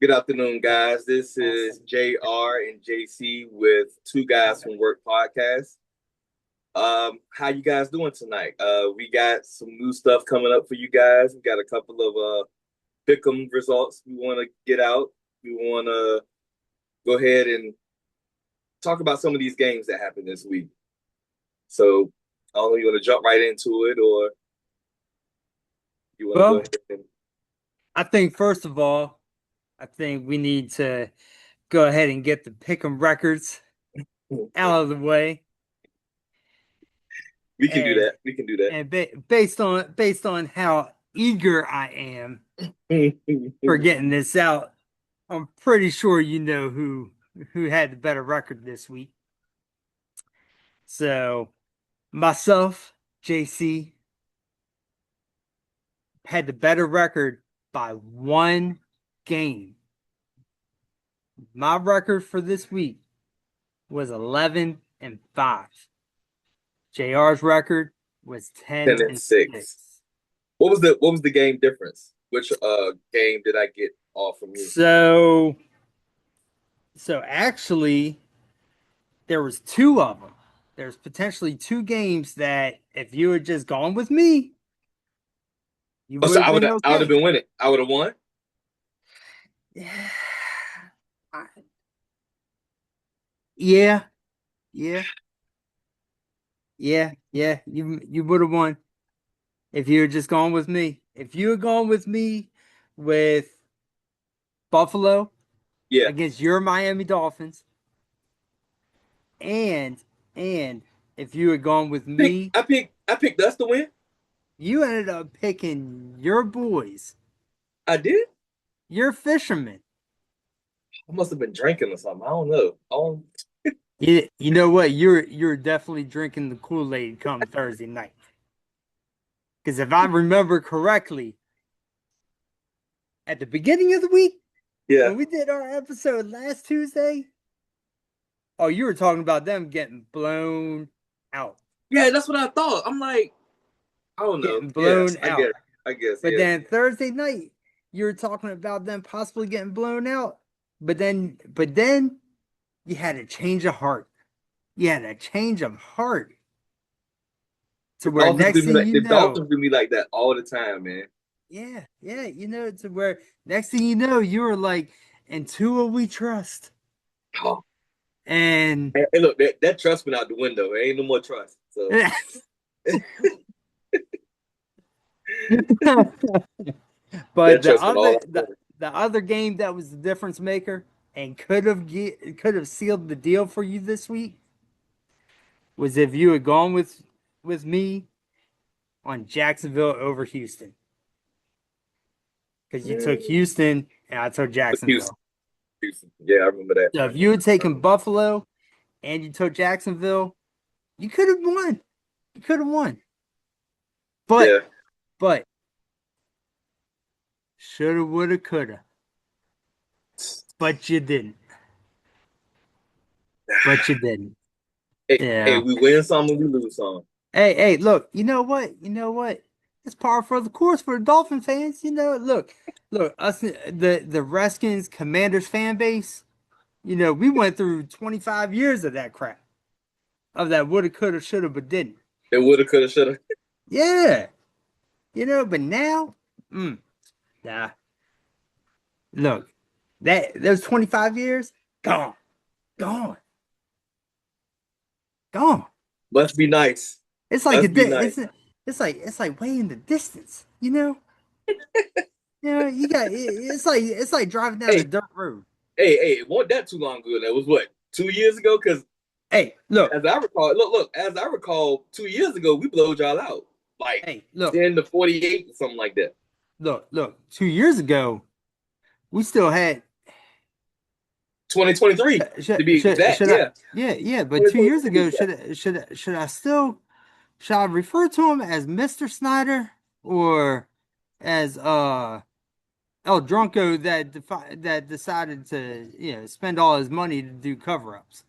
Good afternoon, guys. This is JR and JC with Two Guys from Work podcast. How you guys doing tonight? We got some new stuff coming up for you guys. We got a couple of Pickem results we want to get out. We want to go ahead and talk about some of these games that happened this week. So, I don't know, you want to jump right into it, or you want to go Well, ahead and I think first of all, I think we need to go ahead and get the Pick'em records out of the way, we can do and that. We can do that. based on how eager I am for getting this out, I'm pretty sure you know who had the better record this week. So myself, JC, had the better record by one game. My record for this week was 11-5. JR's record was 10 10 and and 6. 6. What was the game difference? Which game did I get off from you? So actually there was two of them. There's potentially two games that if you had just gone with me, you Oh, would so have I would been I would have okay. been winning. I would have won. Yeah. Yeah, yeah, yeah. You would have won if you had just gone with me. If you had gone with me with Buffalo Yeah. against your Miami Dolphins, and and if you had gone with Pick me, I picked I picked us to win. you ended up picking your boys, I did. your fishermen. I must have been drinking or something. I don't know. You know what? You're definitely drinking the Kool-Aid come Thursday night. Because if I remember correctly, at the beginning of the week, Yeah. when we did our episode last Tuesday, oh, you were talking about them getting blown out. Yeah, that's what I thought. I'm like, I don't know. Getting Yeah, blown I guess. out. I guess, But yeah. then Thursday night, you were talking about them possibly getting blown out. But then you had a change of heart. You had a change of heart to The where Dolphins do next me thing like you the know, Dolphins do me like that all the time, man. yeah, to where next thing you know, you were like, in Tua we trust. Oh. And Hey, look, that trust went out the window. There ain't no more trust. So but that the trust went all other out the the, window. the other game that was the difference maker and could have sealed the deal for you this week was if you had gone with me on Jacksonville over Houston. Because you took Mm. Houston and I took Houston, Jacksonville. Houston. Yeah, I remember that. So if you had taken Buffalo and you took Jacksonville, you could have won. You could have won. But Yeah. but shoulda, woulda, coulda. But you didn't. But you didn't. Hey, Yeah. we win some and we lose some. Hey, look, you know what? You know what? It's par for the course for the Dolphin fans. Look, us the Redskins Commanders fan base, we went through 25 years of that crap. Of that woulda, coulda, shoulda, but didn't. It woulda, coulda, shoulda. Yeah. But now, nah. Look, those 25 years, gone, gone, gone. Must be nice. It's like Must be nice. it's like way in the distance, you know? It's like driving down a Hey, dirt road. hey, it wasn't that too long ago. That was what, 2 years ago? Because Hey, look, as I recall, look, as I recall, 2 years ago, we blowed y'all out like hey, look, 10-48 or something like that. look. 2 years ago, we still had 2023 to be exact. should I Yeah, yeah, but 2 years 2023 ago, exact. should I refer to him as Mr. Snyder or as El Drunko that decided to spend all his money to do cover-ups?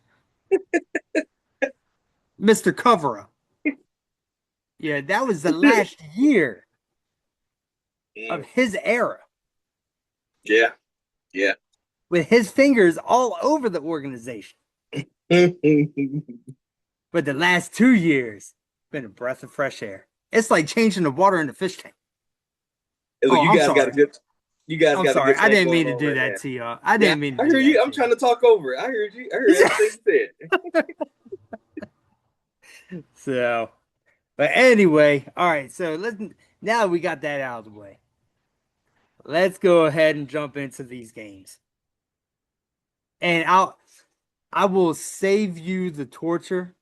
Mr. Cover Up. Yeah, that was the last year of Mm, his era. yeah, yeah. with his fingers all over the organization. Look, But the last 2 years been a breath of fresh air. It's like changing the water in the fish tank. Oh, you I'm guys got a sorry. good you guys I'm got a sorry. good I thing didn't going mean to on do right that now. to you. I Yeah, didn't mean to I do hear you. that I'm to trying to talk over it. I heard you. I heard everything you you. So, but anyway, all right. So let's now we got that out of the way. Let's go ahead and jump into these games. And I will save you the torture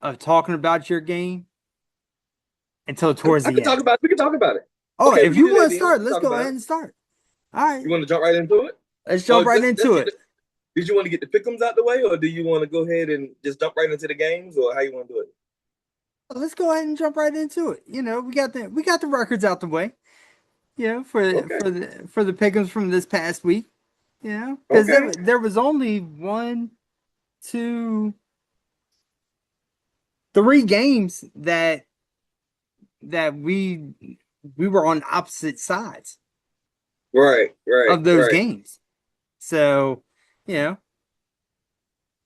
of talking about your game until said. towards I the can talk end. about it. We can talk about it. Oh, Okay, we if can you do that want to then. We start, can let's talk go about ahead it. and start. All right. You want to jump right into it? Let's Or jump right let's into get it. did you want to get the pickums out the way, or do you want to go ahead and just jump right into the games, or how you want to do it? Let's go ahead and jump right into it. We got the records out the way. Okay. For the Pickens from this past week. Because Okay. there was only one, two, three games that we were on opposite sides Right. Right. of those Right. games. So, you know,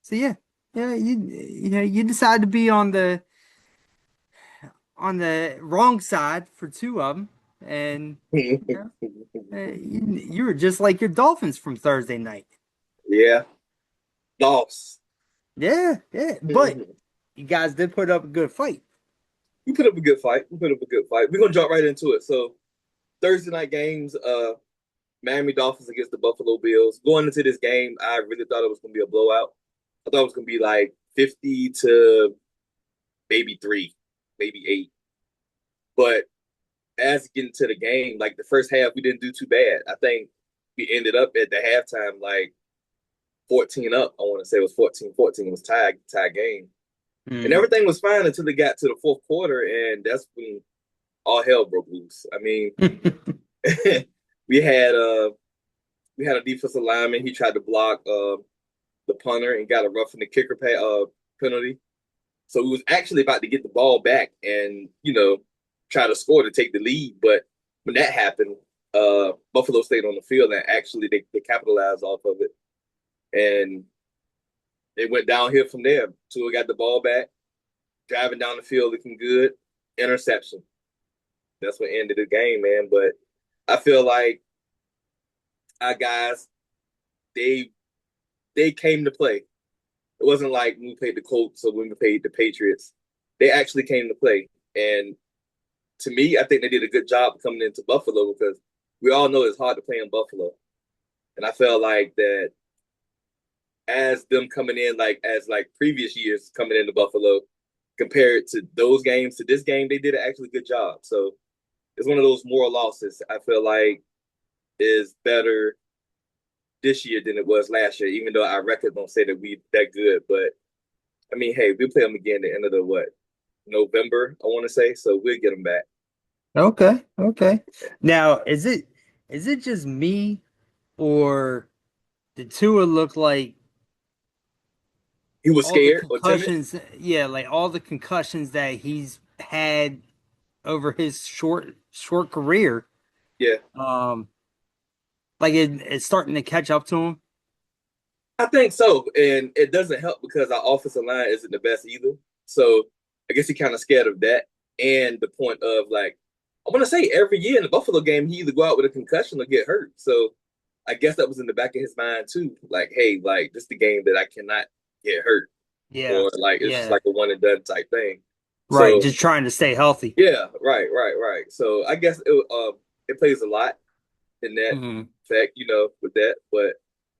so yeah, you decide to be on the wrong side for two of them, and you were just like your Dolphins from Thursday night. Yeah. Loss. Yeah, yeah, but you guys did put up a good fight. We put up a good fight. We put up a good fight. We're gonna jump right into it. So Thursday night games, Miami Dolphins against the Buffalo Bills. Going into this game, I really thought it was gonna be a blowout. I thought it was gonna be like 50 to maybe three, maybe eight. But as getting to the game, like the first half, we didn't do too bad. I think we ended up at the halftime like 14 up. I want to say it was 14-14. It was tie game. And Mm. everything was fine until they got to the fourth quarter, and that's when all hell broke loose. I mean, we had uh we had a defensive lineman. He tried to block the punter and got a roughing the kicker penalty. So we was actually about to get the ball back and try to score to take the lead. But when that happened, Buffalo stayed on the field and actually they capitalized off of it, and it went downhill from there. Tua got the ball back, driving down the field, looking good, interception. That's what ended the game, man. But I feel like our guys, they they came to play. It wasn't like when we played the Colts or when we played the Patriots. They actually came to play. And to me, I think they did a good job coming into Buffalo because we all know it's hard to play in Buffalo. And I felt like that as them coming in, like as like previous years coming into Buffalo, compared to those games to this game, they did an actually good job. So it's one of those moral losses. I feel like is better this year than it was last year, even though our record don't say that we that good. But I mean, hey, we play them again at the end of the what November, I want to say, so we'll get them back. Okay, okay. Now, is it just me, or did Tua look like He was all the scared or timid. concussions? Yeah, like all the concussions that he's had over his short career. Yeah, Um, like it's starting to catch up to him. I think so, and it doesn't help because our offensive line isn't the best either. So I guess he kind of scared of that, and the point of like I want to say every year in the Buffalo game he either go out with a concussion or get hurt. So I guess that was in the back of his mind too. Like, hey, like this is the game that I cannot get hurt, Yeah, or like it's just yeah, like a one and done type thing. right. So Just trying to stay healthy. yeah, right. So I guess it plays a lot in that Hmm. fact, with that. But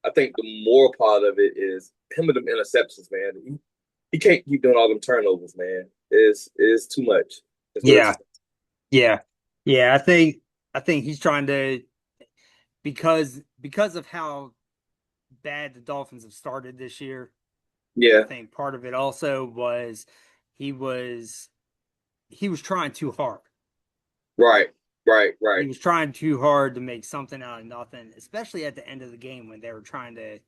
I think the moral part of it is him with them interceptions, man. He can't keep doing all them turnovers, man. It's too much. It's a little too Yeah, yeah, yeah. I think he's trying to, because of how bad the Dolphins have started this year. I yeah, think part of it also was he was he was trying too hard. right, He right. was trying too hard to make something out of nothing, especially at the end of the game when they were trying to,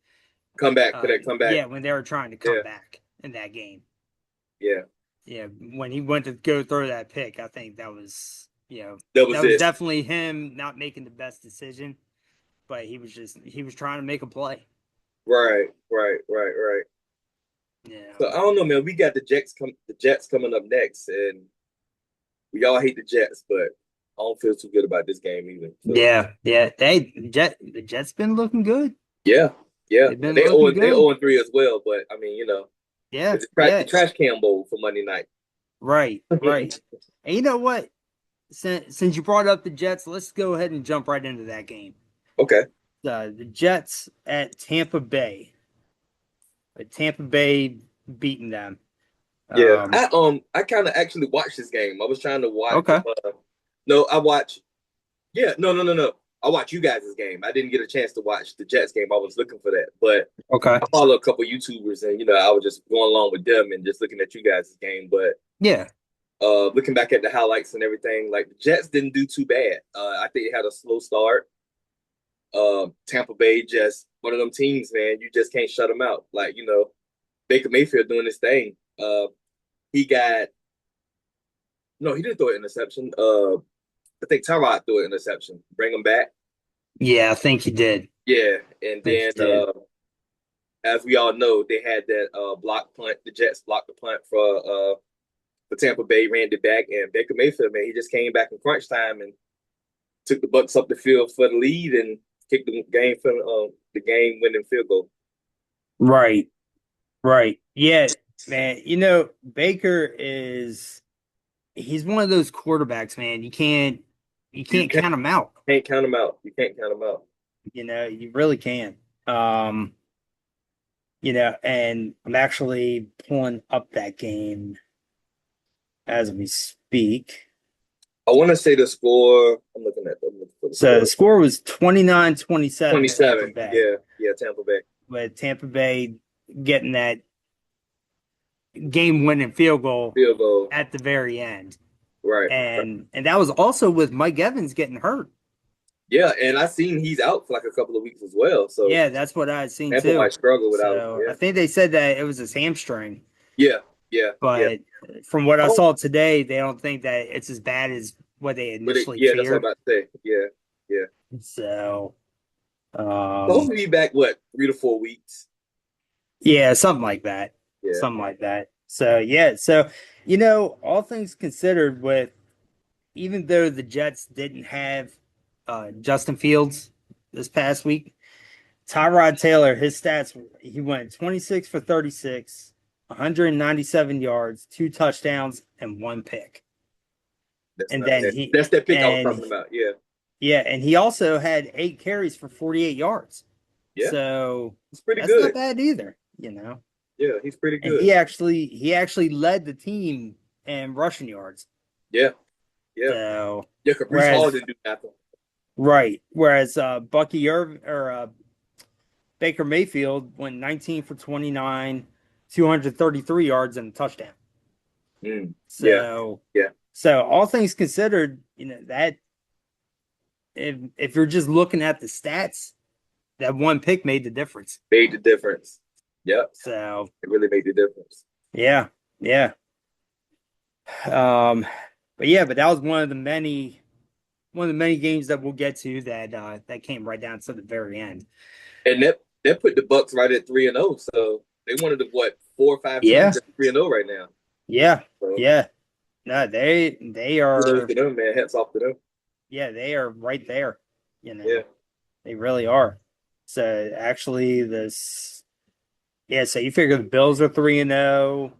Come back for that comeback. yeah, when they were trying to come Yeah, back in that game. yeah. Yeah, when he went to go throw that pick, I think that was, That that was was it. definitely him not making the best decision. but he was trying to make a play. Right. Yeah. So I don't know, man. We got the Jets coming up next, and we all hate the Jets, but I don't feel too good about this game either. So Yeah. The Jets been looking good. yeah, yeah. They've been They looking owe they good. 0-3 as well, but I mean, Yeah, it's the yeah. trash can bowl for Monday night. Right. And you know what? Since you brought up the Jets, let's go ahead and jump right into that game. Okay. The Jets at Tampa Bay. Tampa Bay beating them. Yeah, Um, I kind of actually watched this game. I was trying to watch. okay. No, I watched. Yeah, no. I watched you guys' game. I didn't get a chance to watch the Jets game. I was looking for that, but Okay. I follow a couple YouTubers, and I was just going along with them and just looking at you guys' game. But Yeah. looking back at the highlights and everything, like the Jets didn't do too bad. I think they had a slow start. Tampa Bay just one of them teams, man. You just can't shut them out. Like Baker Mayfield doing his thing. He got no, he didn't throw an interception. I think Tyrod threw an interception. Bring him back. Yeah, I think he did. Yeah, and I think then he did. as we all know, they had that block punt. The Jets blocked the punt for Tampa Bay, ran it back, and Baker Mayfield, man, he just came back in crunch time and took the Bucks up the field for the lead and kicked the game winning field goal. Right. Yeah, man. Baker he's one of those quarterbacks, man. You You can't count him out. can't count them out. You can't count them out. You really can't. Um, and I'm actually pulling up that game as we speak. I want to say the score. I'm looking for the So score. the score was 29-27 Tampa 27. Bay, Yeah, Tampa Bay. with Tampa Bay getting that game winning field goal Field goal. at the very end. Right. And that was also with Mike Evans getting hurt. Yeah, and I seen he's out for like a couple of weeks as well. So Yeah, that's what I had seen Tampa too. might struggle without him. So Yeah. I think they said that it was his hamstring, Yeah. but from what I Oh, saw today, they don't think that it's as bad as what they initially yeah, that's what I'm feared. about to say. Yeah. So, Supposed to be back, what, 3 to 4 weeks? yeah, something like that. Yeah. Something like that. So, yeah. So, all things considered, with even though the Jets didn't have Justin Fields this past week, Tyrod Taylor, his stats, he went 26 for 36, 197 yards, 2 touchdowns, and 1 pick. And then That's that pick I was talking about. Yeah, and he also had 8 carries for 48 yards. Yeah. So It's pretty that's good. not bad either. Yeah, he's pretty And good. he actually led the team in rushing yards. Yeah. So Yeah, because Brees Hall didn't do nothing. right. Whereas Baker Mayfield went 19 for 29, 233 yards and a touchdown. So Yeah. So all things considered, that if you're just looking at the stats, that 1 pick made the difference. Made the difference. Yep. So it really made the difference. Yeah. But that was one of the many games that we'll get to that came right down to the very end. And that put the Bucks right at 3-0. So they wanted to 4 or 5 teams at 3-0 right now. Yeah. So, yeah. No, they are. Kudos to them, man. Hats off to them. Yeah, they are right there. Yeah. They really are. So actually, so you figure the Bills are 3-0.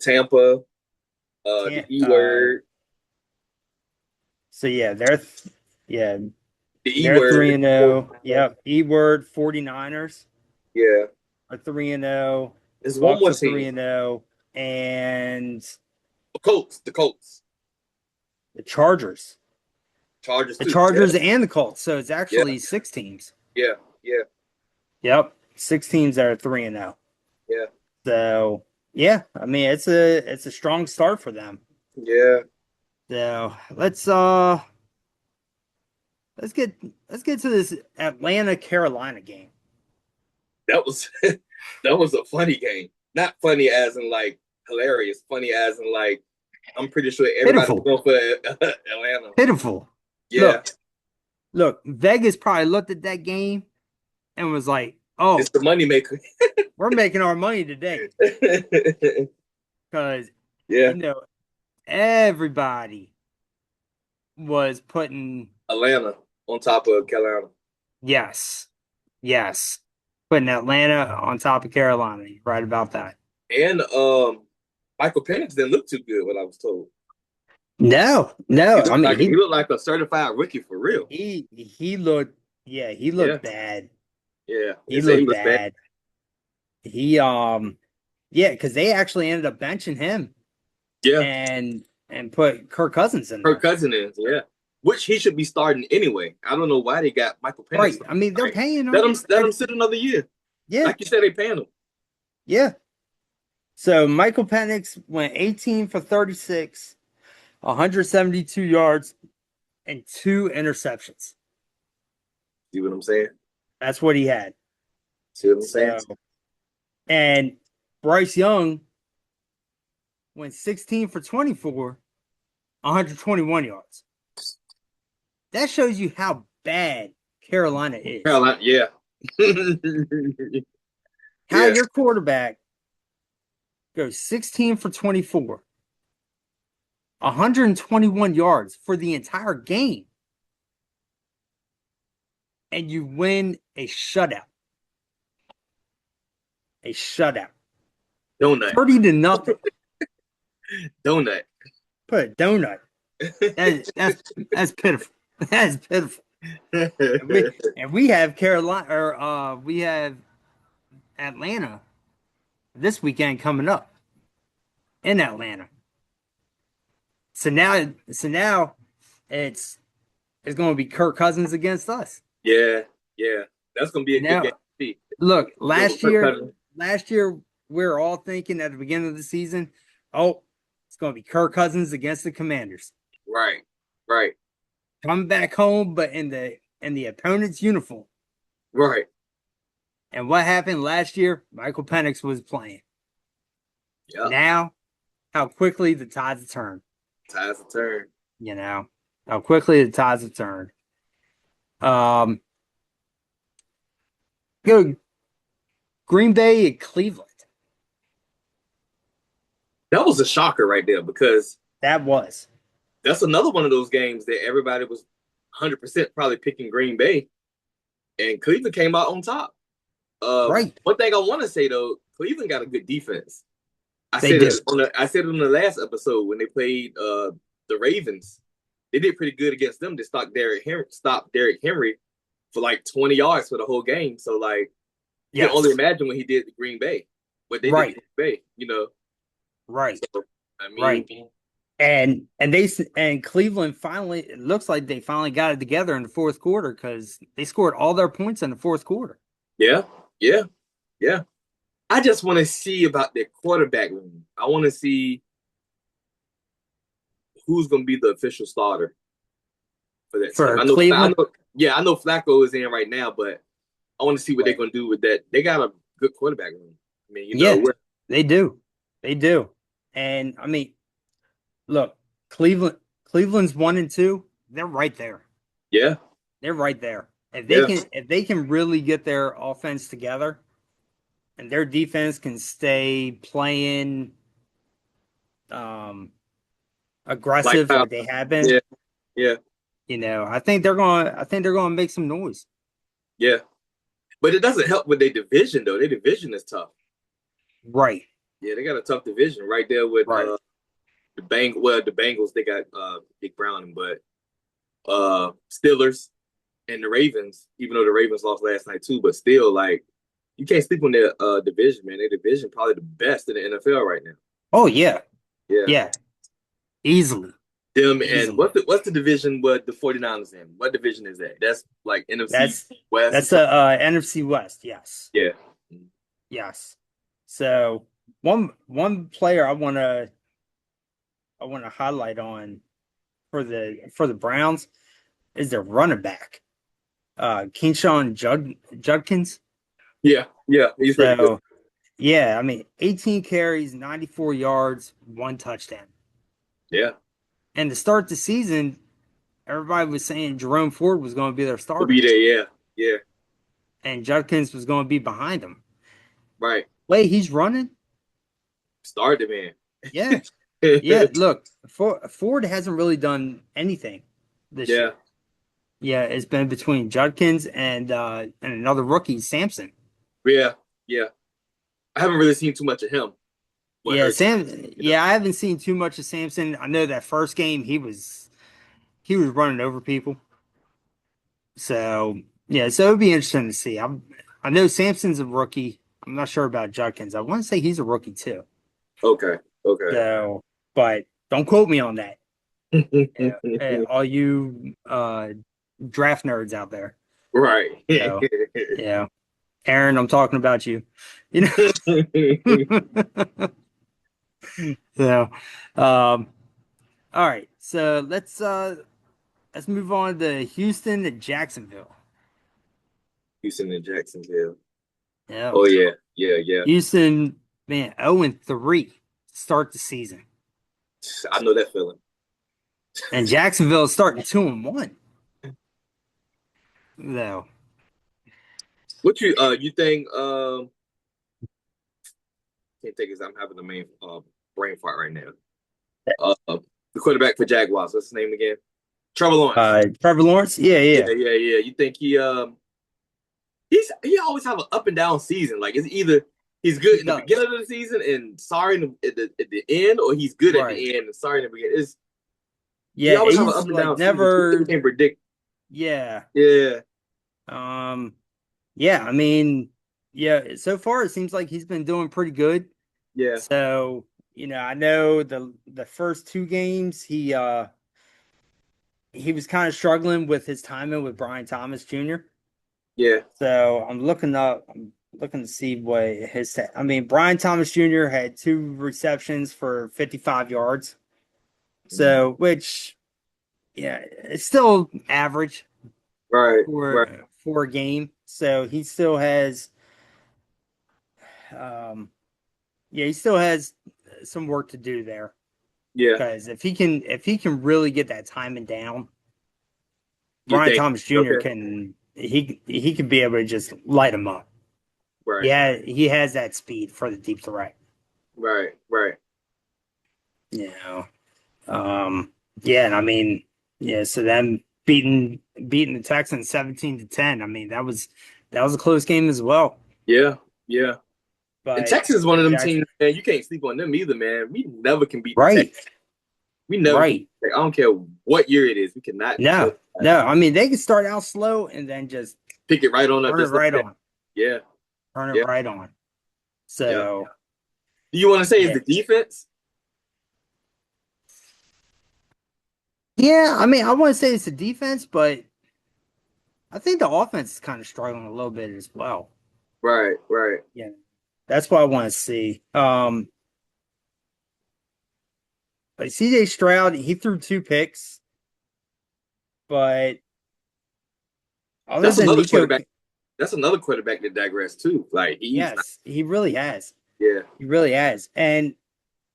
Tampa, the E word. So yeah, they're the E they're word. 3-0. Yep, E word 49ers. Yeah, are 3-0. There's one more team. 3-0, and the Colts. The Chargers. The Chargers and the Colts. So it's actually 6 teams. Yeah. Yep, 6 teams that are 3-0. Yeah. So yeah, I mean it's a strong start for them. Yeah. So let's get to this Atlanta Carolina game. That was a funny game. Not funny as in like hilarious. Funny as in like I'm pretty sure everybody's going for Atlanta. Pitiful. Yeah. Look, Vegas probably looked at that game and was like, It's "Oh, the moneymaker. we're making our money today," because Yeah, you know everybody was putting Atlanta on top of Carolina. yes, yes, putting Atlanta on top of Carolina. You're right about that. And Michael Penix didn't look too good, what I was told. No, no. I mean, He looked like a certified rookie for real. he looked yeah, he Yeah, looked bad. yeah. They He say he looked was bad. bad. He yeah, because they actually ended up benching him Yeah, and put Kirk Cousins in Kirk there. Cousins is, yeah. Which he should be starting anyway. I don't know why they got Michael Penix. Right. I mean, they're Right. paying Let him. him let him sit another year. Yeah, Like you said, they paying him. yeah. So Michael Penix went 18 for 36, 172 yards, and two interceptions. See what I'm saying? That's what he had. See what I'm saying? So and Bryce Young went 16 for 24, 121 yards. That shows you how bad Carolina is. Carolina, yeah. How Yeah. your quarterback goes 16 for 24, 121 yards for the entire game, and you win a shutout. A shutout. Donut. 30 to nothing. Donut. Put a donut. That's pitiful. That's pitiful. And we have Carolina or we have Atlanta this weekend coming up in Atlanta. So now it's going to be Kirk Cousins against us. Yeah, yeah. That's gonna be a good game Now, to see. look, You know, Kirk Cousins. last year we were all thinking at the beginning of the season, oh, it's going to be Kirk Cousins against the Commanders. Right, right, Coming back home, but in the opponent's uniform. right. And what happened last year? Michael Penix was playing. Yeah. Now, how quickly the tides have turned. Ties a turn. You know, how quickly the tides have turned. Um, go Green Bay and Cleveland. That was a shocker right there because That was that's another one of those games that everybody was 100% probably picking Green Bay, and Cleveland came out on top. right. One thing I want to say though, Cleveland got a good defense. They do. I said it on the last episode when they played the Ravens. They did pretty good against them. They stopped Derrick Henry for like 20 yards for the whole game. So like you can only Yes. imagine what he did to Green Bay, what they did Right. to Green Bay. You know, Right. so I mean, Right. And Cleveland finally, it looks like they finally got it together in the fourth quarter because they scored all their points in the fourth quarter. yeah, yeah, yeah. I just want to see about their quarterback room. I want to see who's going to be the official starter for that team. For Cleveland, I know Flacco is in right now, but I want to see what they're right. going to do with that. They got a good quarterback room. I mean, Yeah, they do. They do. And I mean, look, Cleveland's 1-2. They're right there. yeah, They're right there. yeah, If they can really get their offense together and their defense can stay playing um like aggressive like they have been, yeah, yeah, I think they're gonna make some noise. yeah. But it doesn't help with their division though. Their division is tough. Right. Yeah, they got a tough division right there with Right. the Bengals they got Big Brown, but Steelers and the Ravens, even though the Ravens lost last night too, but still like you can't sleep on their division, man. Their division probably the best in the NFL right now. Oh yeah. Yeah. Yeah. Easily. Them and Easily. what's the division what the 49ers in? What division is that? That's like NFC That's West. that's a NFC West, yes. Yeah. Yes. So one player I want to highlight on for the Browns is their running back, Keyshawn Judkins. Yeah. Yeah. He's pretty good. So yeah, I mean, 18 carries, 94 yards, one touchdown. Yeah. And to start the season, everybody was saying Jerome Ford was going to be their He'll starter, be there. Yeah, yeah, and Judkins was going to be behind him. right. Wait, he's running? Started man. Yeah, yeah. Look, Ford hasn't really done anything this Yeah, year. Yeah, it's been between Judkins and another rookie, Sampson. yeah, yeah. I haven't really seen too much of him. What Yeah, hurt? Sam. Yeah. Yeah, I haven't seen too much of Sampson. I know that first game he was running over people. So yeah, so it'd be interesting to see. I know Sampson's a rookie. I'm not sure about Judkins. I want to say he's a rookie too. Okay, okay. So, but don't quote me on that. Yeah, all you draft nerds out there. Right. So yeah, Aaron, I'm talking about you. You know. So, all right. So let's move on to Houston to Jacksonville. Houston and Jacksonville. Yeah, Oh yeah, yeah, yeah. Houston, man, 0-3 to start the season, I know that feeling. and Jacksonville is starting 2-1. No, What you think can't think is I'm having a main brain fart right now. The quarterback for Jaguars, what's his name again? Trevor Lawrence. Trevor Lawrence, yeah, Yeah, yeah, yeah, yeah. You think he always have an up and down season. Like it's either he's good he in the does. beginning of the season and sorry at the end, or he's good at Right. the end and sorry in the beginning. He Yeah, always have an he's up and like down season. So you never. can't predict. Yeah. Yeah, Um. Yeah. I mean, yeah. So far, it seems like he's been doing pretty good. yeah, So I know the first two games he was kind of struggling with his timing with Brian Thomas Jr. yeah. So I'm looking to see what I mean, Brian Thomas Jr. had two receptions for 55 yards. Mhm. So, which, yeah, it's still average Right, right. for a game. So he still has, um, yeah, he still has some work to do there. Yeah. Because if he can really get that timing down, You Brian think? Thomas Jr. Okay. can be able to just light him up. Right, Yeah, he has that speed for the deep threat. right, right. You know. Yeah, and I mean, yeah, so them beating the Texans 17-10. I mean, that was a close game as well. Yeah, yeah. And But Texas is one of them Jackson, teams, man. You can't sleep on them either, man. We never can beat the right, Texans. We never can. right. Like, I don't care what year it is. We cannot No, no. I mean, they can start out slow and then just pick it right on up, turn it just like right that. on, Yeah, turn it yeah, right on. yeah. So Do you want to say is yeah, the defense? yeah. I mean, I want to say it's the defense, but I think the offense is kind of struggling a little bit as well. Right, right. Yeah, that's what I want to see. But CJ Stroud, he threw two picks, but other That's than another Nico, quarterback. That's another quarterback that digressed too. Like he's not. yes, he really has. Yeah, He really has. And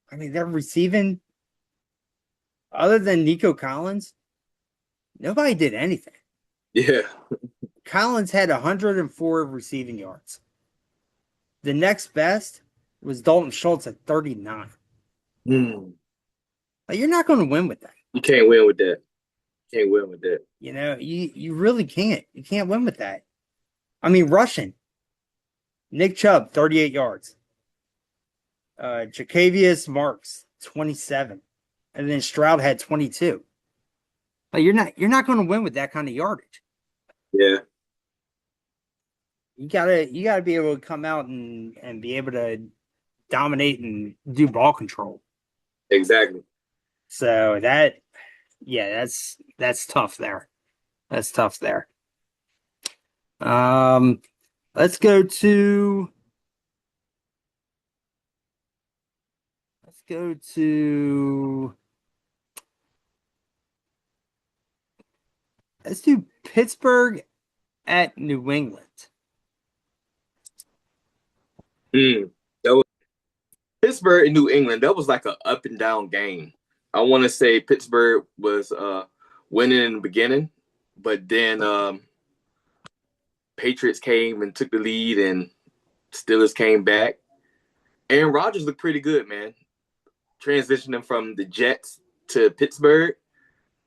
I mean, they're receiving, other than Nico Collins, nobody did anything. yeah, Collins had 104 receiving yards. The next best was Dalton Schultz at 39. Hmm. Like, you're not going to win with that. You can't win with that. Can't win with that. You really can't. You can't win with that. I mean, rushing. Nick Chubb, 38 yards. Jacavius Marks, 27. And then Stroud had 22. Like, you're not going to win with that kind of yardage. Yeah, You gotta be able to come out and be able to dominate and do ball control. exactly. So that's tough there. That's tough there. Um, let's go to let's go to let's do Pittsburgh at New England. Mm. That was Pittsburgh and New England. That was like a up and down game. I want to say Pittsburgh was winning in the beginning, but then Patriots came and took the lead, and Steelers came back. Aaron Rodgers looked pretty good, man. Transitioning from the Jets to Pittsburgh,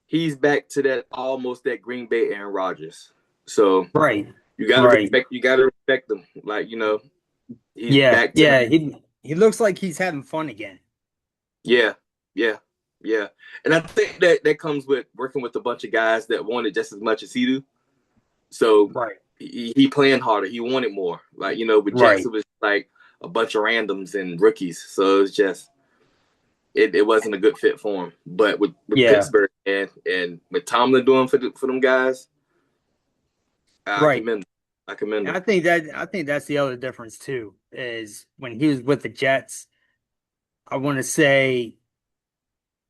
he's back to that almost that Green Bay Aaron Rodgers. So Right. you gotta Right. respect. You gotta respect him. Like he's Yeah. back to Yeah. He looks like he's having fun again. yeah, yeah, yeah. And I think that comes with working with a bunch of guys that want it just as much as he do. So Right. he playing harder. He wanted more. Like with Jets, Right. it was like a bunch of randoms and rookies. So it's just it wasn't a good fit for him. But with Yeah. Pittsburgh and with Tomlin doing for them guys, I Right. commend. I commend And them. I think that's the other difference too, is when he was with the Jets, I want to say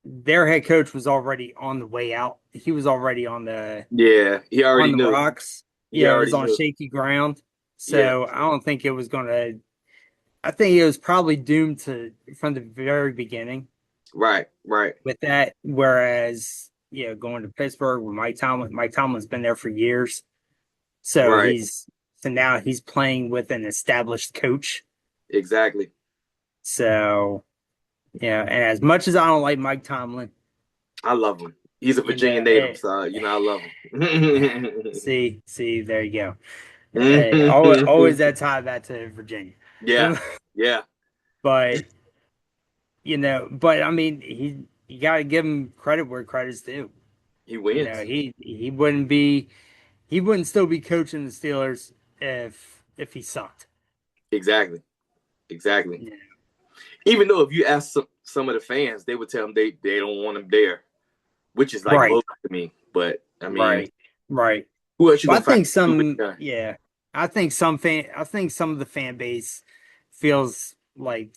their head coach was already on the way out. He was already Yeah, he on already the knew. rocks. He Yeah, it was already on knew. shaky ground. Yeah, So I don't think it was gonna I think it was probably doomed to from the very beginning right, right, with that. Whereas, going to Pittsburgh with Mike Tomlin's been there for years. So right. now he's playing with an established coach. Exactly. So yeah, and as much as I don't like Mike Tomlin, I love him. He's a you know, Virginia native, so I love him. see, there you go. Hey, always that tie back to Virginia. Yeah, yeah. But but I mean, you got to give him credit where credit's due. He wins. He wouldn't still be coaching the Steelers if he sucked. Exactly. Exactly. Yeah. Even though if you ask some of the fans, they would tell him they don't want him there, which is like Right, bogus to me. But I mean, right, right. who else you Well, gonna find to do it? I think some of the fan base feels like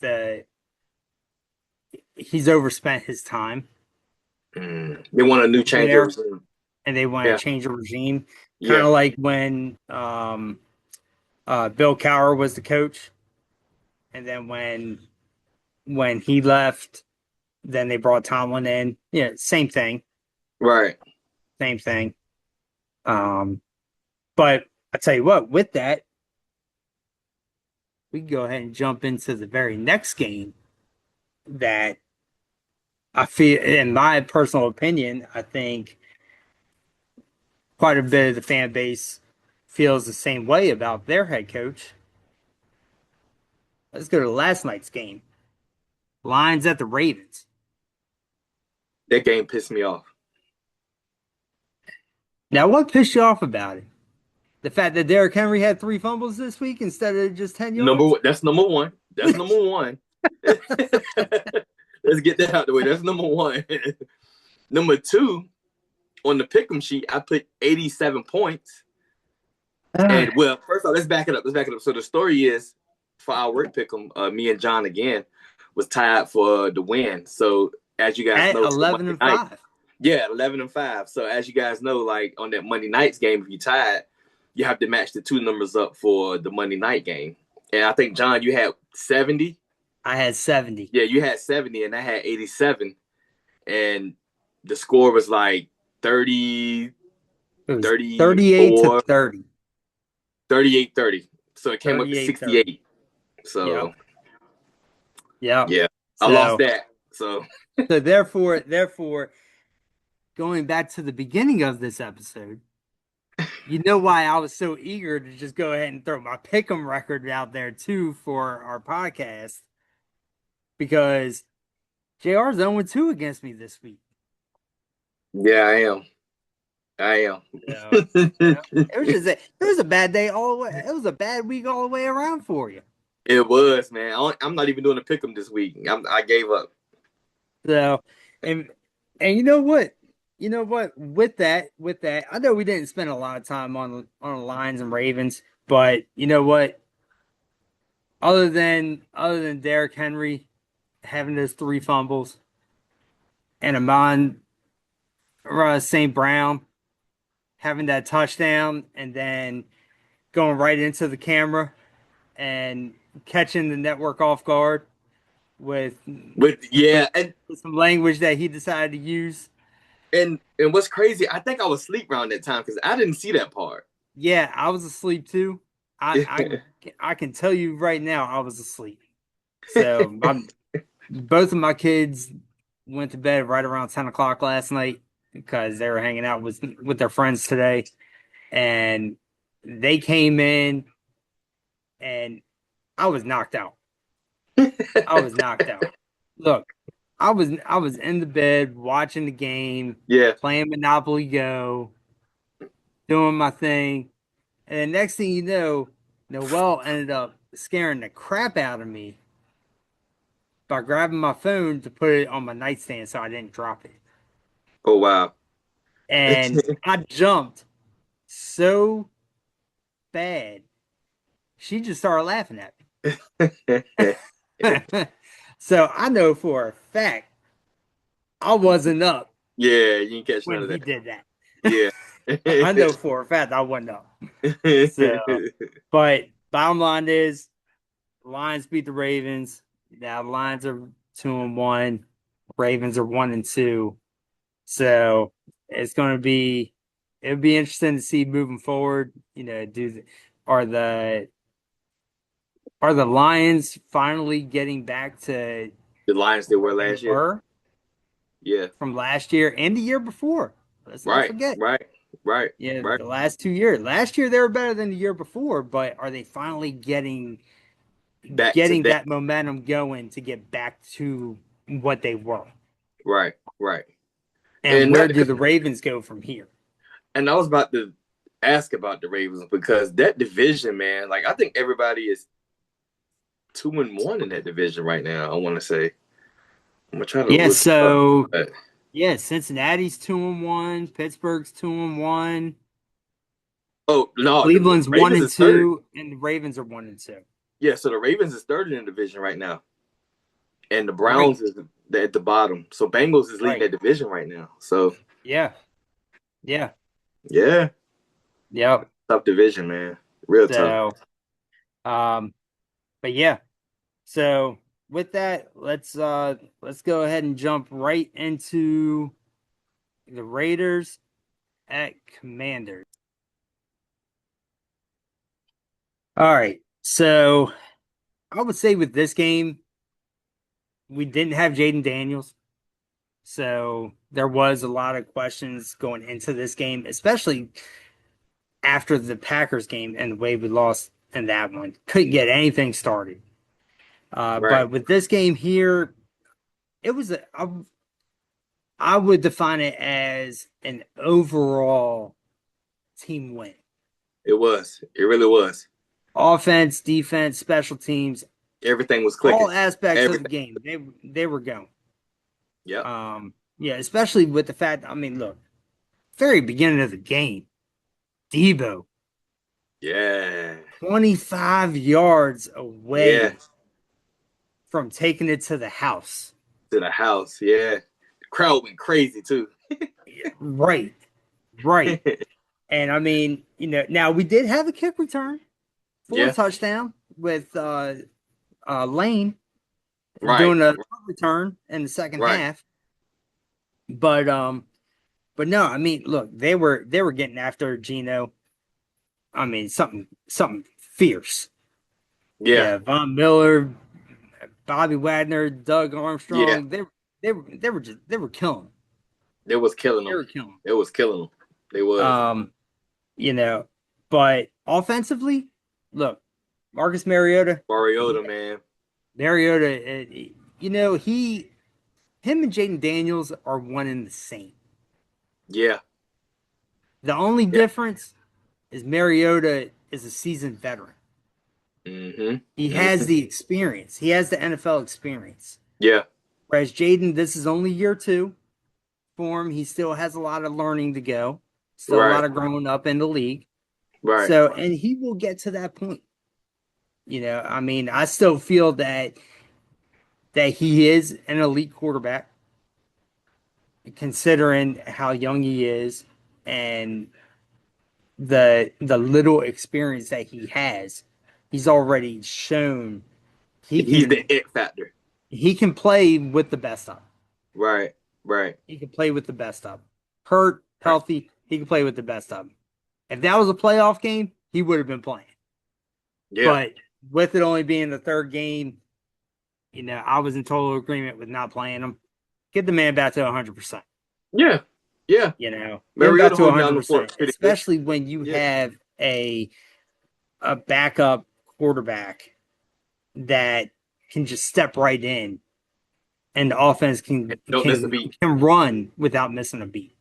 he's overspent his time They want a new change of there, regime. and they want to Yeah, change the regime. Kind yeah, of like when Bill Cowher was the coach, and then when he left, then they brought Tomlin in. Yeah, right. same thing. Um, but I tell you what, with that, we can go ahead and jump into the very next game that I feel, in my personal opinion, I think quite a bit of the fan base feels the same way about their head coach. Let's go to last night's game. Lions at the Ravens. That game pissed me off. Now, what pissed you off about it? The fact that Derrick Henry had 3 fumbles this week instead of just 10 yards? That's number one. That's number one. Let's get that out the way. That's number one. Number two, on the pick'em sheet, I put 87 points. And well, first off, let's back it up. So the story is for our work pick'em, me and John again was tied for the win. So as you guys At know, 11 and 5. yeah, 11-5. So as you guys know, like on that Monday night's game, if you tied, you have to match the two numbers up for the Monday night game. And I think John, you had 70. I had 70. Yeah, you had 70, and I had 87. And the score was like 30, It was 38 to 34, 30. 38-30. So it came up to 38-30. 68. So Yep. Yep. yeah, I lost So, that. So so therefore, going back to the beginning of this episode, you know why I was so eager to just go ahead and throw my pick'em record out there too for our podcast, because JR's 0-2 against me this week. yeah, I am. Yeah. It was a bad day all the way. It was a bad week all the way around for you. It was, man. I'm not even doing a pick 'em this week. I gave up. So, and you know what? With that, I know we didn't spend a lot of time on the Lions and Ravens, but you know what? Other than Derrick Henry having those 3 fumbles and Amon St. Brown having that touchdown and then going right into the camera and catching the network off guard with With yeah, and some language that he decided to use. And what's crazy, I think I was asleep around that time because I didn't see that part. Yeah, I was asleep too. I can tell you right now, I was asleep. So both of my kids went to bed right around 10 o'clock last night because they were hanging out with their friends today, and they came in, and I was knocked out. I was knocked out. Look, I was in the bed watching the game, Yeah. playing Monopoly Go, doing my thing, and the next thing you know, Noelle ended up scaring the crap out of me by grabbing my phone to put it on my nightstand so I didn't drop it. Oh wow. And I jumped so bad, she just started laughing at me. So I know for a fact I wasn't up Yeah, you didn't catch none when of he that. did that. Yeah. I know for a fact I wasn't up. So, but bottom line is, Lions beat the Ravens. Now the Lions are 2-1. Ravens are 1-2. So it's going to be it'll be interesting to see moving forward. Are the are the Lions finally getting back to The Lions they were where they last year. were Yeah. from last year and the year before? Let's not Right. forget. Right. Right. Yeah, Right. the last 2 years. Last year they were better than the year before, but are they finally Back to getting that. that momentum going to get back to what they were? Right. Right. And And where not do the Ravens go from here? and I was about to ask about the Ravens because that division, man, like I think everybody is 2-1 in that division right now. I want to say. I'm gonna try to Yeah, look it up. so But, yeah, Cincinnati's 2-1, Pittsburgh's 2-1, oh no, the Cleveland's one Ravens and is third. two, and the Ravens are 1-2. Yeah, so the Ravens is third in the division right now, and the Right, Browns is at the bottom. So Bengals is leading right. that division right now. So Yeah, yeah, yeah, yep. tough division, man. Real tough. So, um, but yeah. So with that, let's go ahead and jump right into the Raiders at Commanders. All right. So I would say with this game, we didn't have Jaden Daniels. So there was a lot of questions going into this game, especially after the Packers game and the way we lost in that one. Couldn't get anything started. Right. But with this game here, it was I would define it as an overall team win. It was. It really was. Offense, defense, special teams, Everything was all clicking. aspects of the Everything. game. They were going. Yep. Yeah, especially with the fact. I mean, look, very beginning of the game, Debo Yeah. 25 yards Yeah. away from taking it to the house. To the house. Yeah. The crowd went crazy too. Right, right. And I mean, now we did have a kick return for a Yeah. touchdown with Lane Right. doing a return in the second Right. half. But no, I mean, look, they were getting after Geno. I mean, something fierce. Yeah. Yeah, Von Miller, Bobby Wagner, Doug Yeah. Armstrong, they were killing them. It was killing They them. were killing It was killing them. They them. was. You know, but offensively, look, Marcus Mariota, Mariota, man. Mariota, him and Jaden Daniels are one and the same. Yeah. The only Yeah. difference is Mariota is a seasoned veteran. Mm-hmm. He has Mm-hmm. the experience. He has the NFL experience. Yeah. Whereas Jaden, this is only year two for him. He still has a lot of learning to go. Still a Right. lot of growing up in the league. Right. So, and he will get to that point. I mean, I still feel that he is an elite quarterback, considering how young he is and the little experience that he has. He's already shown he He's the can it factor. he can play with the best of. Right. Right. He can play with the best of. hurt, healthy, he can play with the best of them. If that was a playoff game, he would have been playing. Yeah. But with it only being the third game, I was in total agreement with not playing him. Get the man back to 100%. Yeah. Yeah. Get him back Mariota to hold down the fort 100%, pretty good. especially when you Yeah. have a backup quarterback that can just step right in, and the offense can Don't miss a beat. run without missing a beat.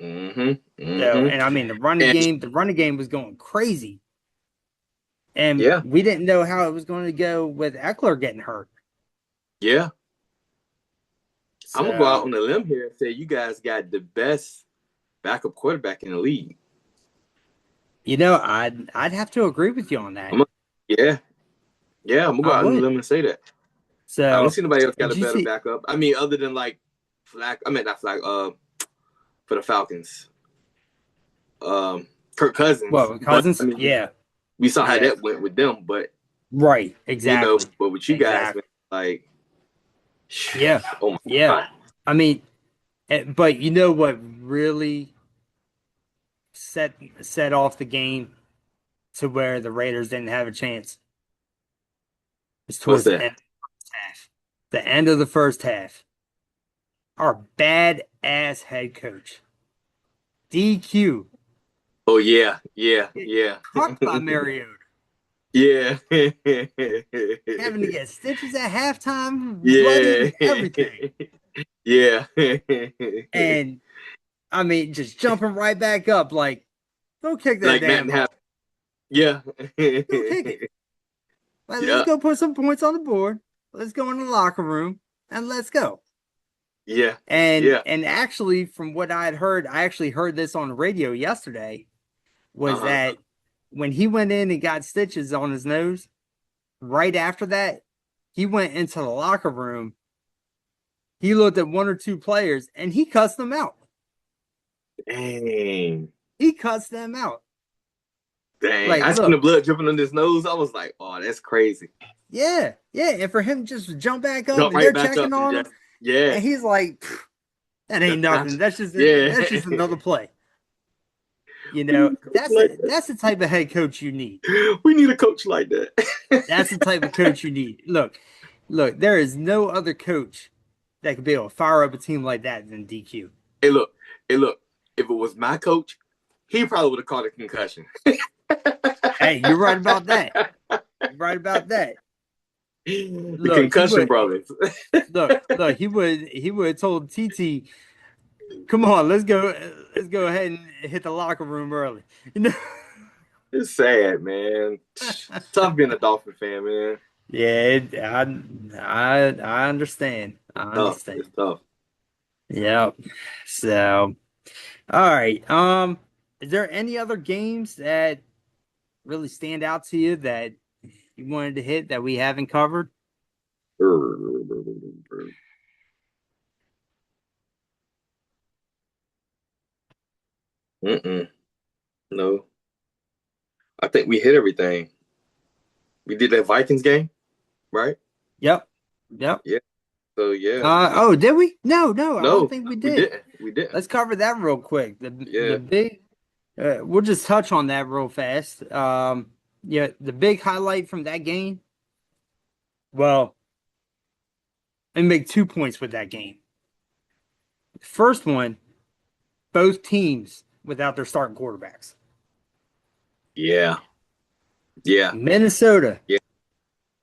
So, and I mean the running game was going crazy, and we didn't know how it was going to go with Eckler getting hurt. Yeah. So, I'm gonna go out on a limb here and say you guys got the best backup quarterback in the league. I'd have to agree with you on that. I'm gonna go out on a limb and say that. So I don't see nobody else got a better backup. I mean, other than like Flag. I mean, not Flag. For the Falcons, Kirk Cousins. Well, Cousins, but, I mean, we saw how that went with them, but right, exactly. But with you guys, like, oh my God. I mean, but you know what really set off the game to where the Raiders didn't have a chance? It's towards the end of the first half. The end of the first half. Our badass head coach, DQ. Oh yeah. Fucked by Mariota. Yeah. Having to get stitches at halftime, bloody, everything. Yeah. And I mean, just jumping right back up, like, go kick that damn ball. Yeah. Go kick it. Like, let's go put some points on the board. Let's go in the locker room and let's go. Yeah. And actually, from what I had heard, I actually heard this on the radio yesterday, was that when he went in and got stitches on his nose, right after that, he went into the locker room. He looked at one or two players and he cussed them out. Dang. He cussed them out. Dang. Like, I seen the blood dripping on his nose. I was like, oh, that's crazy. Yeah. And for him just to jump back up and they're checking on him. Yeah. And he's like, that ain't nothing. That's just another play. That's the type of head coach you need. We need a coach like that. That's the type of coach you need. Look, there is no other coach that could be able to fire up a team like that than DQ. Hey, look. If it was my coach, he probably would have caught a concussion. Hey, you're right about that. The concussion brothers. look, he would have told TT, come on, let's go ahead and hit the locker room early. It's sad, man. It's tough being a Dolphin fan, man. Yeah, I understand. It's tough. Yep. So, all right. Is there any other games that really stand out to you that you wanted to hit that we haven't covered? No. I think we hit everything. We did that Vikings game, right? Yep. Yeah. So yeah. Did we? No, I don't think we did. We didn't. Let's cover that real quick. The big. We'll just touch on that real fast. The big highlight from that game. Well, let me make 2 points with that game. The first one, both teams without their starting quarterbacks. Yeah. Minnesota. Yeah.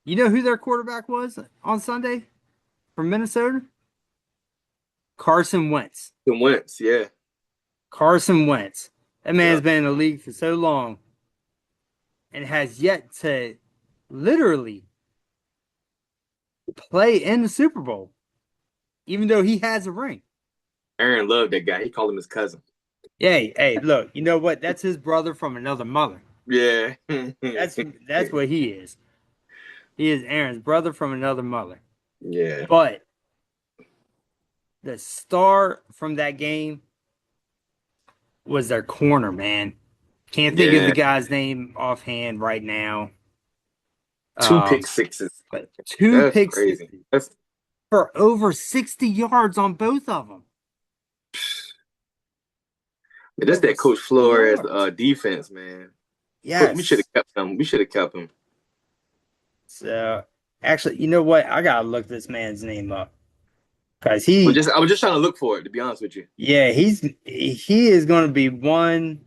You know who their quarterback was on Sunday from Minnesota? Carson Wentz. Carson Wentz. That man's been in the league for so long and has yet to literally play in the Super Bowl, even though he has a ring. Aaron loved that guy. He called him his cousin. Hey, look, you know what? That's his brother from another mother. Yeah. That's what he is. He is Aaron's brother from another mother. Yeah. But the star from that game was their corner, man. Can't think of the guy's name offhand right now. 2 pick sixes. But 2 pick sixes. For over 60 yards on both of them. Yeah, that's that Coach Flores Smart. defense, man. We should Yes. have kept him. We should have kept him. So actually, you know what? I gotta look this man's name up because I was just trying to look for it, to be honest with you. yeah, he is going to be one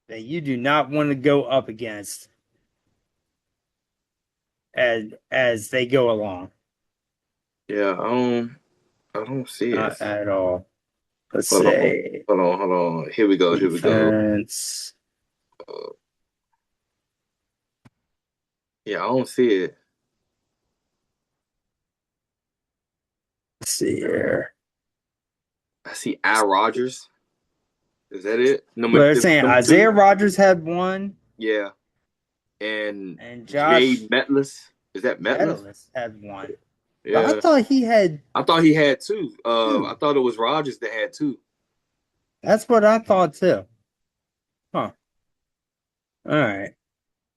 that you do not want to go up against as they go along. Yeah, I don't see it. Not at all. Let's Hold on, say hold on. Here we go. Here we go. defense. Uh, yeah, I don't see it. Let's see here. I see Al Rogers. Is that it? Well, they're saying Number Isaiah two. Rogers had one, Yeah, and and Jay Josh Metlis. Is that Metlis? Metellus had one. But I Yeah, thought he had I thought he had two. I two. thought it was Rogers that had two. That's what I thought too. Huh. All right.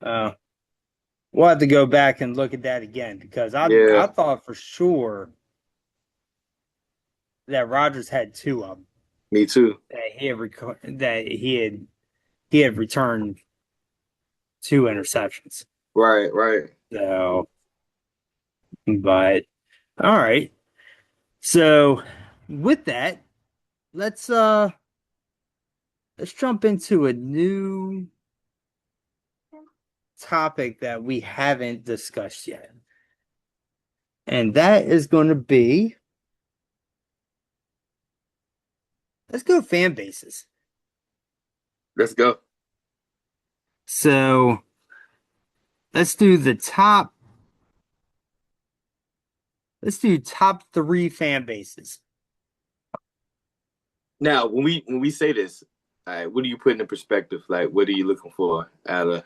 Uh, we'll have to go back and look at that again because I Yeah, thought for sure that Rogers had two of them me too. he had returned two interceptions. Right, right. So, but all right. So with that, let's uh let's jump into a new topic that we haven't discussed yet. And that is going to be let's go fan bases. Let's go. So let's do the top. Let's do top three fan bases. Now, when we say this, all right, what do you put into perspective? Like, what are you looking for out of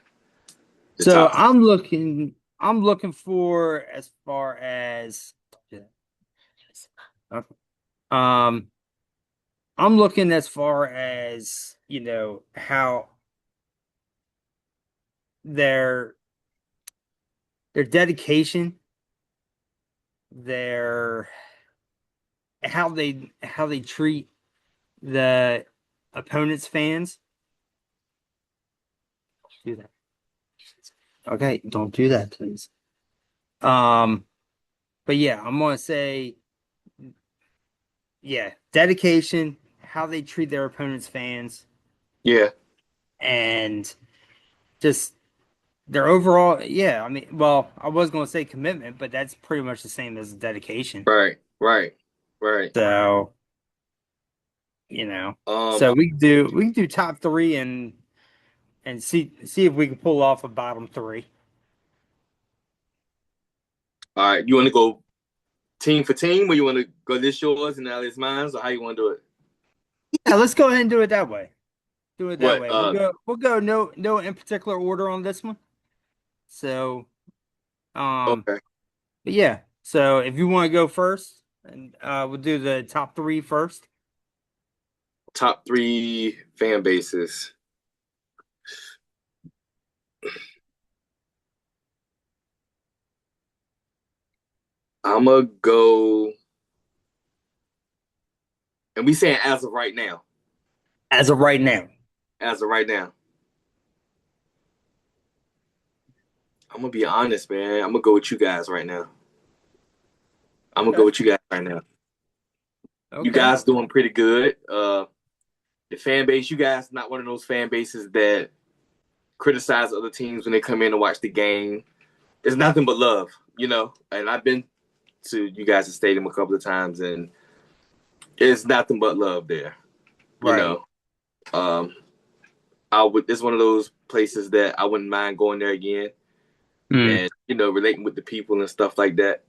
the So top? I'm looking for as far as um I'm looking as far as, how their their dedication, their how they treat the opponent's fans. Do that. Okay, don't do that, please. Um, but yeah, I'm gonna say, yeah, dedication, how they treat their opponent's fans, Yeah, and just their overall, yeah. I mean, well, I was gonna say commitment, but that's pretty much the same as dedication. right, right, right. So, Um, so we can do top three and see if we can pull off a bottom three. all right, you want to go team for team, or you want to go this yours and now this mine, or how you want to do it? Yeah, let's go ahead and do it that way. Do it that What? way. We'll go no in particular order on this one. So um Okay. but yeah. So if you want to go first, and we'll do the top three first. Top three fan bases. I'm gonna go, and we saying as of right now. As of right now. As of right now, I'm gonna be honest, man. I'm gonna go with you guys right now. I'm gonna go Okay. with you guys right now. You Okay. guys doing pretty good. The fan base, you guys not one of those fan bases that criticize other teams when they come in and watch the game. It's nothing but love, you know. And I've been to you guys' stadium a couple of times, and it's nothing but love there, you Right. know. Um, I would. It's one of those places that I wouldn't mind going there again, Mm. and relating with the people and stuff like that.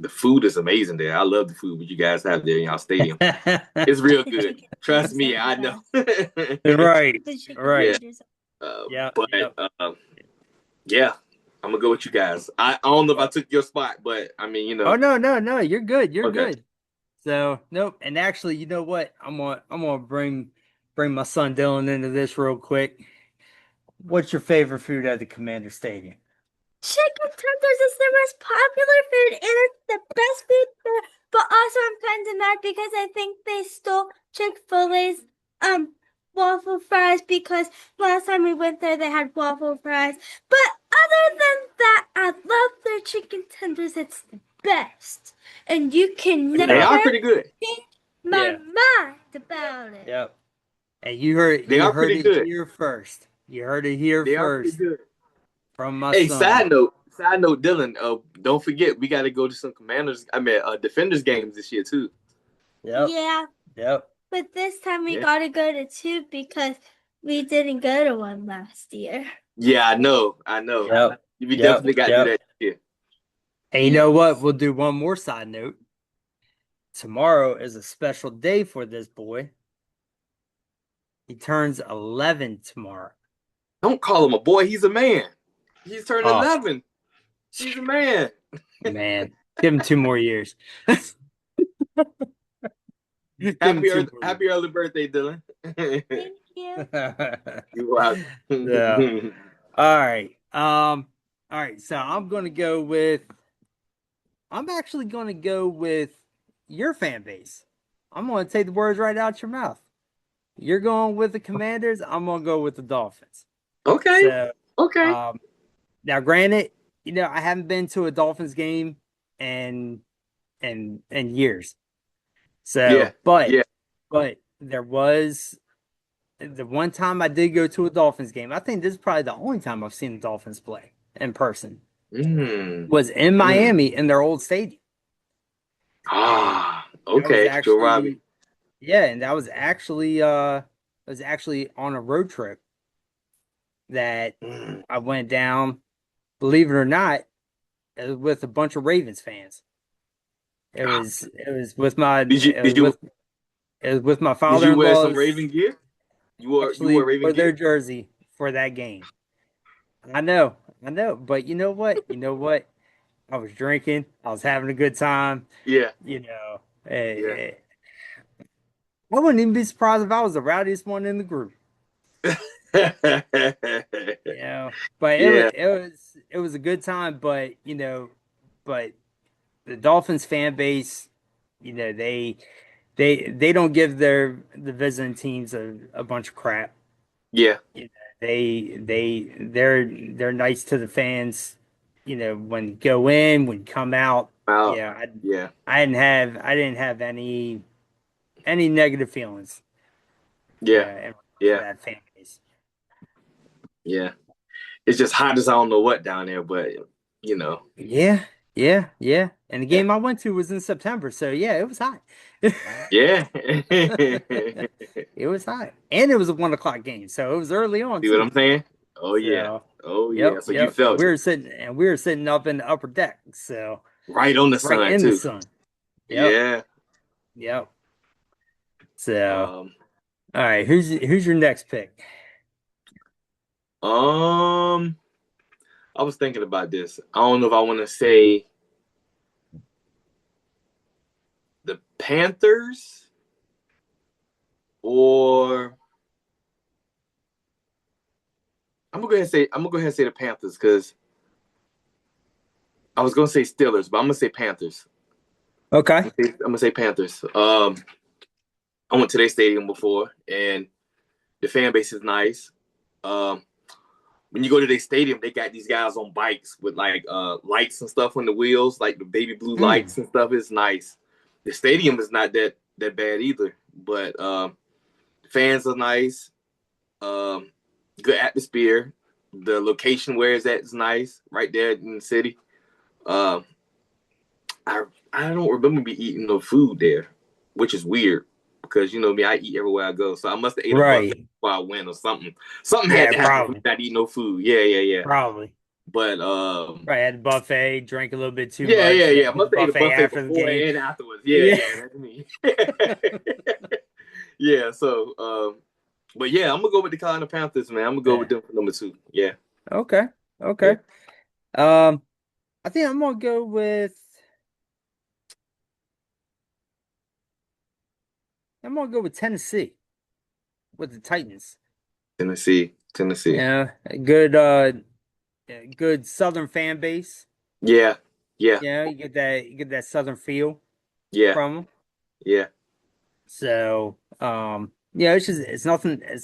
The food is amazing there. I love the food what you guys have there in y'all stadium. It's real good. Trust me, I know. Right. Yeah. Right. Yeah. But Yeah. yeah, I'm gonna go with you guys. I don't know if I Well, took your spot, but I mean, oh no, no, no, you're good. You're Okay. good. So nope. And actually, you know what? I'm gonna bring my son Dylan into this real quick. What's your favorite food at the Commander Stadium? Chicken tenders is the most popular food and it's the best food there. But also, I'm kind of mad because I think they stole Chick-fil-A's waffle fries because last time we went there they had waffle fries. But other than that, I love their chicken tenders. It's the best. And you can They never are pretty good. change my Yeah. mind about it. Yep. And you heard They you are heard pretty it good. here first. You heard it here They are pretty first good. from my Hey, son. side note, Dylan. Don't forget we got to go to some Defenders games this year too. Yep. Yeah, Yep. but this time we Yeah. gotta go to two because we didn't go to one last year. Yeah, I know. Yep. We Yep. definitely got to do Yep. that this year. And you know what? We'll do one more side note. Tomorrow is a special day for this boy. He turns 11 tomorrow. Don't call him a boy. He's a man. He's turning Oh. 11. He's a man. Man, give him 2 more years. Give him 2 more Happy early birthday, Dylan. Thank you. years. You welcome. Yeah. All right. All right. So I'm actually gonna go with your fan base. I'm gonna take the words right out your mouth. You're going with the Commanders. I'm gonna go with the Dolphins. Okay. So, Okay. now granted, I haven't been to a Dolphins game in years. So, Yeah. but Yeah. there was the one time I did go to a Dolphins game. I think this is probably the only time I've seen the Dolphins play in person. Was in Miami in their old stadium. Okay. Joe Robbie. Yeah, and that was actually on a road trip that I went down, believe it or not, with a bunch of Ravens fans. It was with my it was with my Did you wear some father-in-law's Raven gear? You wore Raven for their gear? jersey for that game. I know, but you know what? I was drinking, I was having a good time. Yeah. I wouldn't even be surprised if I was the rowdiest one in the group. But Yeah. it was a good time. But but the Dolphins fan base, they don't give the visiting teams a bunch of crap. Yeah. They're nice to the fans. When you go in, when you come out. Wow. Yeah, Yeah. I didn't have any negative feelings. Yeah. Yeah. That fan base. Yeah. It's just hot as I don't know what down there, but Yeah. And the game I went to was in September, so yeah, it was hot. Yeah. It was hot, and it was a 1 o'clock game, so it was early on See too. what I'm saying? Oh yeah. Oh yeah. So you felt We it. we were sitting up in the upper deck, so Right on the right sun in the too. sun. Yeah. Yep. So, all right, who's your next pick? I was thinking about this. I don't know if I want to say the Panthers or I'm gonna go ahead and say the Panthers because I was gonna say Steelers, but I'm gonna say Panthers. Okay. I'm gonna say Panthers. I went to their stadium before, and the fan base is nice. When you go to their stadium, they got these guys on bikes with like lights and stuff on the wheels, like the baby blue lights and stuff. It's nice. The stadium is not that bad either, but fans are nice. Good atmosphere. The location where it's at is nice, right there in the city. I don't remember me eating no food there, which is weird because me, I eat everywhere I go. So I must have ate a buffet before I went or something. Something had to happen. Probably. Not eat no food. Yeah. Probably. But right, had a buffet, drank a little bit too much. Yeah. Must have ate a buffet after before the game and afterwards. Yeah, that's me. Yeah. So, but yeah, I'm gonna go with the Carolina Panthers, man. I'm gonna go with them for number 2. Yeah. Okay. I think I'm gonna go with. I'm gonna go with Tennessee, with the Titans. Tennessee. Yeah, good Southern fan base. Yeah. Yeah, you get that Southern feel. Yeah. From them. Yeah. So, Yeah, it's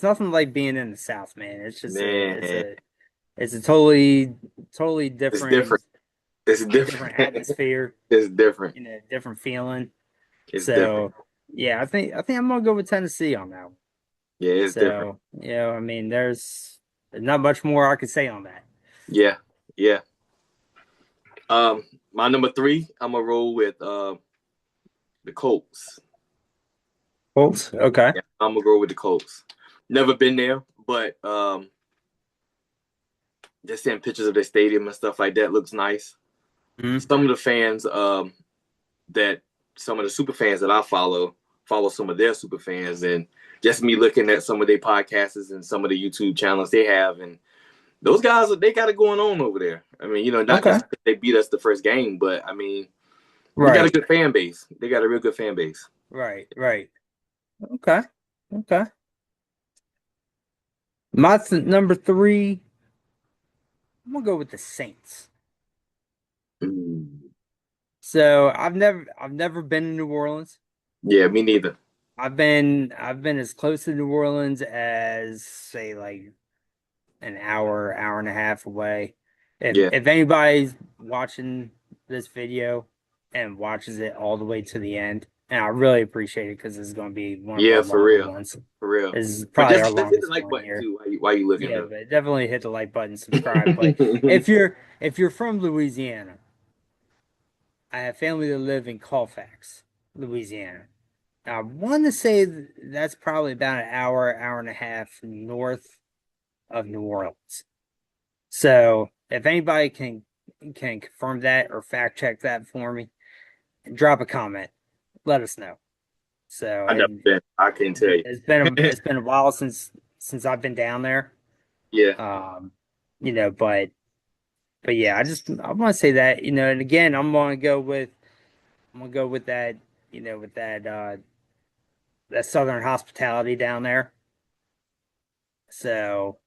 nothing like being in the South, man. It's just Man, it's a totally it's different different. It's different different. atmosphere, It's different. different feeling. It's different. So yeah, I think I'm gonna go with Tennessee on that one. Yeah, it's different. So, I mean, there's not much more I could say on that. Yeah, yeah. Um, my number three, I'm gonna roll with the Colts. Colts, okay. Yeah, I'm gonna go with the Colts. Never been there, but just seeing pictures of the stadium and stuff like that looks nice. Mhm. Some of the fans, that some of the super fans that I follow some of their super fans, and just me looking at some of their podcasts and some of the YouTube channels they have, and those guys they got it going on over there. I mean, not Okay. just they beat us the first game, but I mean, they got a Right, good fan base. They got a real good fan base. right. Okay, okay. Number three, I'm gonna go with the Saints. Mm. So I've never been to New Orleans. Yeah, me neither. I've been as close to New Orleans as say like an hour and a half away. If Yeah, if anybody's watching this video and watches it all the way to the end, and I really appreciate it because this is going to be one of yeah, our for longer real, ones. for real. This is But probably our just hit the longest like one button here. too while you looking Yeah, though. but definitely hit the like button, subscribe. But if you're from Louisiana, I have family that live in Colfax, Louisiana. I want to say that's probably about an hour and a half north of New Orleans. So if anybody can confirm that or fact check that for me, drop a comment. Let us know. So I never been. I can't tell you. it's been a while since I've been down there. Yeah, Um, but yeah, I want to say that, and again, I'm gonna go with that, with that Southern hospitality down there. So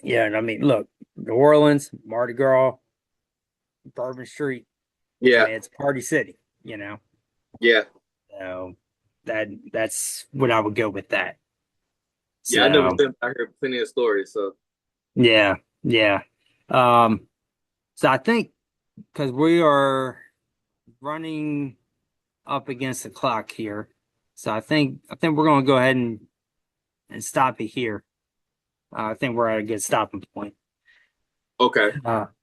yeah, and I mean, look, New Orleans, Mardi Gras, Bourbon Street. I yeah, mean, it's Party City. yeah, So that's what I would go with that. yeah. I never So been. I heard plenty of stories. So yeah, yeah. Um, so I think because we are running up against the clock here, so I think we're gonna go ahead and stop it here. I think we're at a good stopping point okay,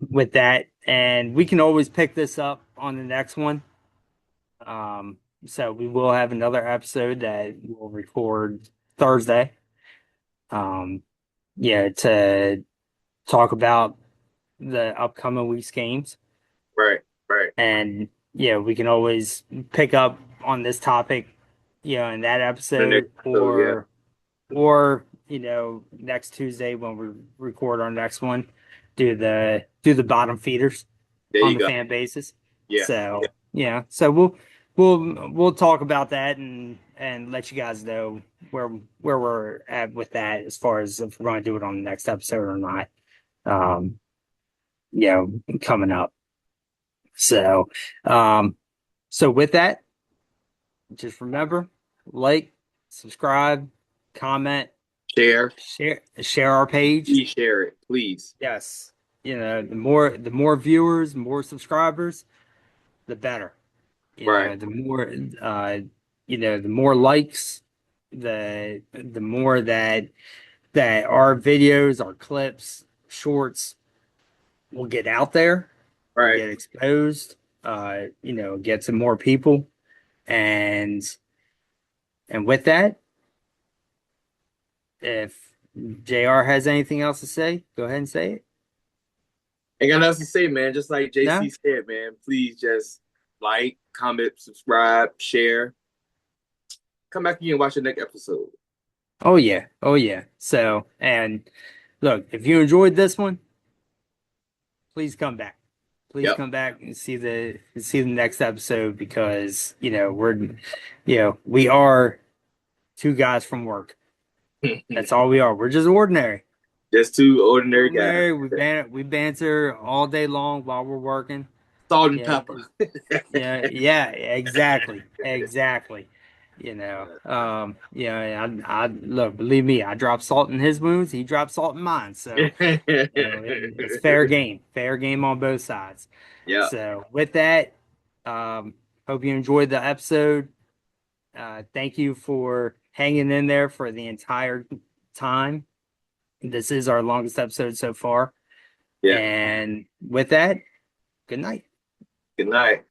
with that, and we can always pick this up on the next one. So we will have another episode that we'll record Thursday. Um, yeah, to talk about the upcoming week's games. right, right. And yeah, we can always pick up on this topic, in that The next episode episode, yeah. or next Tuesday when we record our next one, do the bottom feeders There on you the go. fan bases. Yeah, So yeah, so we'll talk about that and let you guys know where we're at with that as far as if we're going to do it on the next episode or not. Um, coming up. So, um, so with that, just remember, like, subscribe, comment, share. share our page. Please share it, please. Yes. The more viewers, more subscribers, the better. Right, The more likes, the more that our videos, our clips, shorts will get out there, will right. get exposed, get to more people. And with that, if JR has anything else to say, go ahead and say it. Ain't got nothing to say, man. Just like No? JC said, man. Please just like, comment, subscribe, share. Come back again and watch the next episode. Oh yeah. Oh yeah. So, and look, if you enjoyed this one, please come back. Please Yep. come back and see the next episode because, we are two guys from work. That's all we are. We're just ordinary. Just two ordinary guys. Ordinary. We banter all day long while we're working. Salt and Yeah, pepper. 'cause- yeah, exactly, exactly. I look, believe me, I drop salt in his wounds, he drops salt in mine. So, it's fair game on both sides. Yeah. So with that, hope you enjoyed the episode. Thank you for hanging in there for the entire time. This is our longest episode so far. Yeah. And with that, good night. Good night.